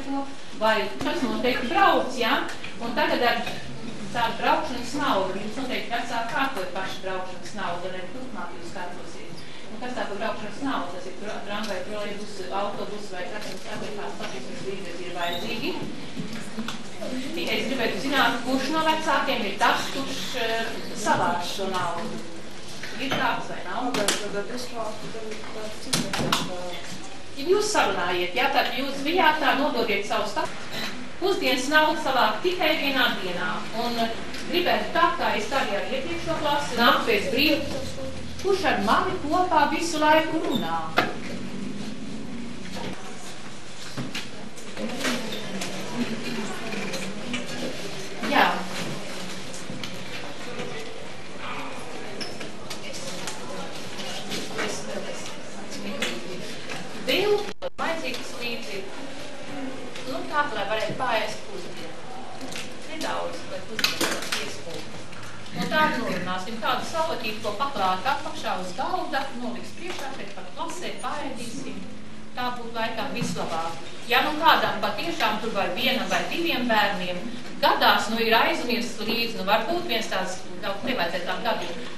to, vai kas noteikti brauc, ja? Un tagad ar tādu braukšanas naudu, jums noteikti vecāki kārtoja paši braukšanas naudu, un arī turpmāk jūs kārtosiet. Un kas tā par braukšanas naudu? Tas ir tramvaju, trolejbus, autobus vai trakās satiksmes līdzekļi ir vajadzīgi. Tikai es gribētu zināt, kurš no vecākiem ir tas, kurš savāc šo naudu. Ir tāds vai nav? Ja jūs sarunājiet, jā, tad jūs bijāt tā, nododiet savu stāstu. Pusdienas naudu savāk tikai vienā dienā. Un gribētu tā, kā es arī ar iepriekšo klasi, nāk pēc brīva, kurš ar mani kopā visu laiku runā. Jā. Vēl vajadzīgas līdzības. Nu tā, lai varētu pārēst pusdienu. Nedaudz, lai pusdienu varētu iespūt. Un tādu norunāsim, kādu salatītu, ko paklāt apakšā uz galda, noliks priekšā, šeit par klasē, pārēdīsim. Tā būtu laikam vislabāk. Ja nu kādam patiešām tur vai vienam vai diviem bērniem gadās, nu ir aizmirsts līdzi, nu varbūt viens tās, nevajadzētu tām gadiem.